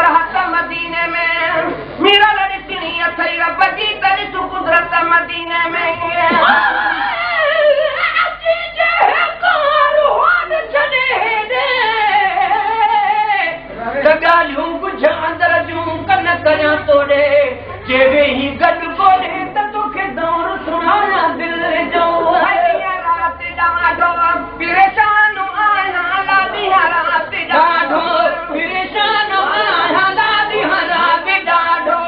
राहत मदीने में मीरा लड़कनी अथई रब जी तरी तू कुदरत मदीने में अची जे कार होद छड़े दे गालियूं कुछ अंदर जूं कन कया तोड़े जेवे ही गड गोड़े त तोखे दौर सुनाया दिल जो रात डाढो परेशान आया लादी रात डाढो परेशान आया लादी रात डाढो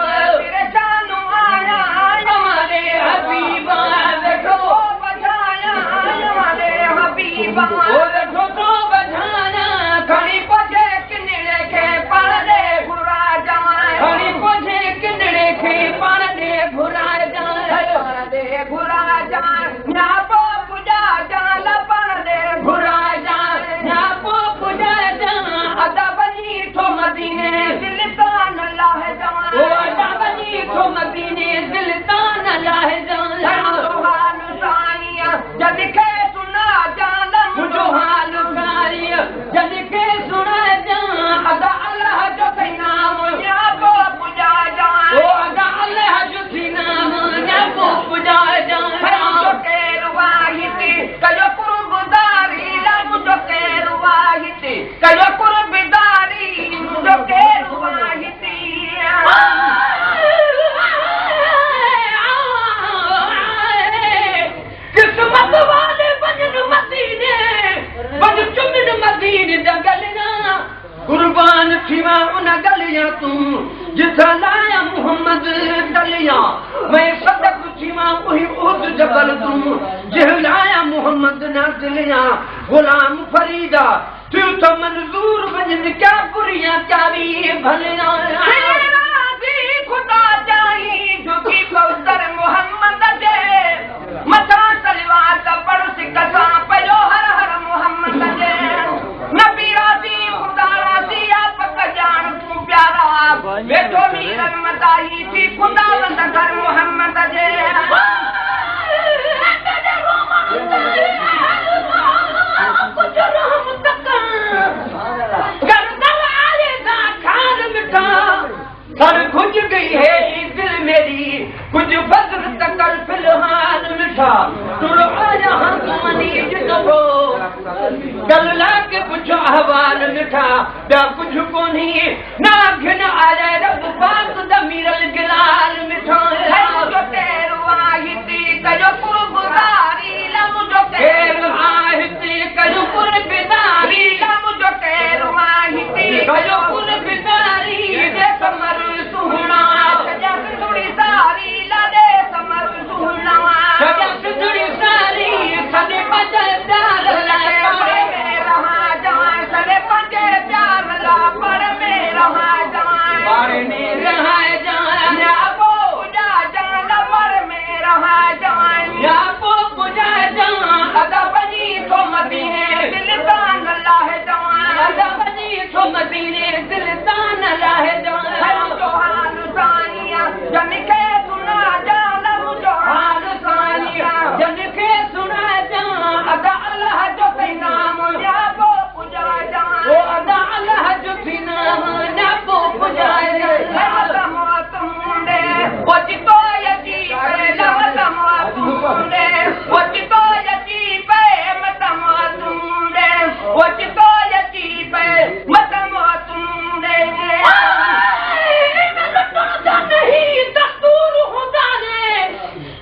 परेशान आया हमारे हबीबा देखो बजाया हमारे हबीबा ओ देखो तो बजाया खड़ी पजे किनड़े के पाण दे घुरा जाए खड़ी पजे किनड़े के पाण दे घुरा जाए ना पो पुजा जान पाण दे घुरा जाए ना पो पुजा जान अदा बनी तो मदीने दिल तान लाह जान ओ अदा बनी तो मदीने दिल तान लाह जान हाल सानिया जद के सुना जान मुझो हाल सानिया जद के सुना जान अदा अल्लाह जो के नाम या पो पुजा जान ओ अदा अल्लाह जो के नाम या पो पुजा जान जो के रुवाहिती कयो कुर्बदारी ला मुझो के रुवाहिती कयो कुर्बदारी मुझो के रुवाहिती किस्मत वाले बजन मदीने बज चुमिन मदीने गलियां कुर्बान थीवा उन गलियां तू जिथा लाया मोहम्मद दलियां मैं सदक थीवा वही उद जबल तू जहलाया मोहम्मद ना दिलियां गुलाम फरीदा तू तो मंजूर बजन क्या बुरियां चावी भलियां खुदा चाही झुकी कौसर मोहम्मद दे मथा सलवात पढ़ सिकसा पयो हर हर मोहम्मद दे नबी राजी खुदा राजी आप का जान तू प्यारा बेटो मीरन मदाई थी खुदा वंद घर मोहम्मद दे कुछ रहम तक गर्दन आले दा खान मिठा सर खुज गई है दिल मेरी कुछ फजल तकर फिलहाल मिठा तुर आया हम मनीज तो गल लाके कुछ अहवाल मिठा ॿिया कुझु कोन्ही ना घिन आया रब पाक द मीरल गिलाल मिठा जो तेरो आहिती कयो कुर्बदारी ला मुझो तेरो आहिती कयो कुर्बदारी ला मुझो तेरो आहिती कयो कुर्बदारी दे समर सुहना सजा सुड़ी सारी ला दे समर सुहना सजा सुड़ी सारी सदे पजे प्यार ला पड़े में रहा जाए सदे पजे प्यार ला पड़े में रहा जाए पड़े में रहा जाए या वो पुजा जान पड़े में रहा जाए या वो पुजा जान अदा बनी तो मदीने दिल तान लाह जाए अदा बनी तो मदीने दिल तान लाह जाए जो हाल सानिया जन के सुना जान मुझो हाल सानिया जन के सुना जान अदा अल्लाह जो के नाम या वो पुजा जान ओ अदा अल्लाह जो के नाम या वो पुजा जान मत मुंडे वच तो यजी पे मत मुंडे वच तो यजी पे मत मुंडे वच तो यजी पे मत मुंडे नहीं दस्तूर खुदा ने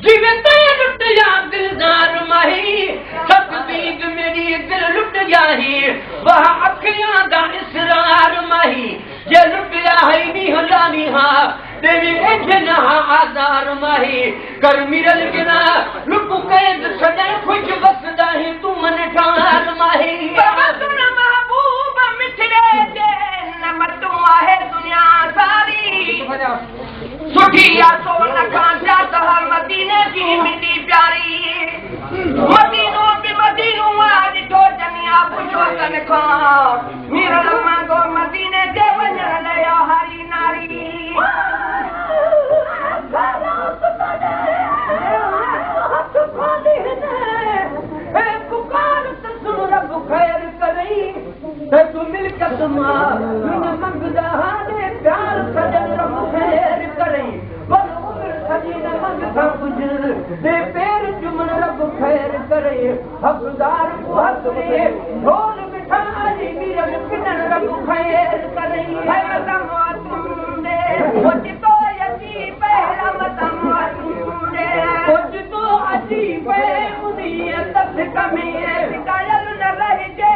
जिवे ते लुट जा दिलदार माही सब बीग मेरी दिल लुट जाही वह अखियां दा इसरार माही जे लुट जाही नी हलानी हा देवी एजना आजार माही कर मिरल गिना लुक कैद सदा खुश बसदा ही तू मन ठार माही बाबा सुन महबूब मिठड़े जे नमत आहे दुनिया सारी सुठिया सोन खांचा तो मदीने की मिली प्यारी मदीनो भी मदीनो आज तो जनिया पुछो तन खा मेरा मांगो मदीने दे वजन ले हरी नारी पुकार तो सुन रब खैर करई तू मिलकत मां मंगदा ने सां कुझु दे पैर चुमन रब खैर करे हक़दार को हक़ ॾे ढोल मिठा जी वीरन किनन रब खैर करे है मतम दे ओचितो अची पहिला मतम दे ओचितो अची पे मुनी तस कमी शिकायत न रहिजे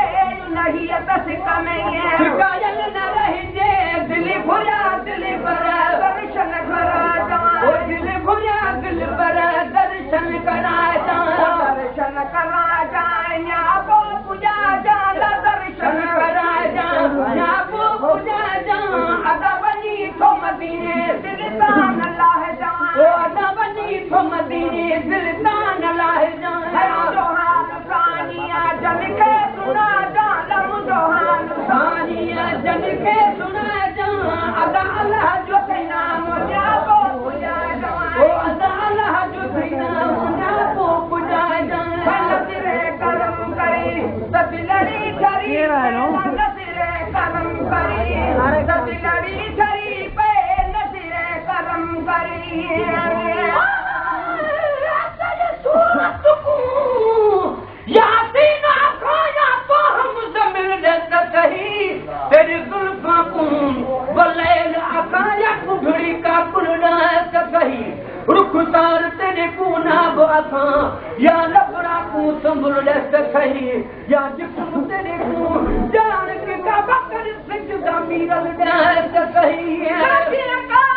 नहीं तस कमी शिकायत न रहिजे दिल भुला दिल पर दर्शन करा ओ दिल भुला दिल पर दर्शन करा दर्शन करा या पो पूजा जा दर्शन करा या पो पूजा जा अदा बनी तो मदीने दिल तान अल्लाह जा ओ अदा बनी तो मदीने दिल तान अल्लाह जा जोहान सानिया जन के सुना जा लम जोहान सानिया जन के सुना जा अदा अल्लाह जो तेना मुझा को पूजा जा ओ अदा अल्लाह जो तेना मुझा को पूजा जा नसीरे करम करी सबिलड़ी करी नसीरे करम करी सबिलड़ी करी पे नसीरे करम करी तेरी जुल्फा कून वलैल आकाया कुढ़ड़ी का कुलना कही रुखसार तेरे कूना बाथा या लफड़ा को संभल कही या जिस्म तेरे को जान के का बकर सिख दा मीरल कही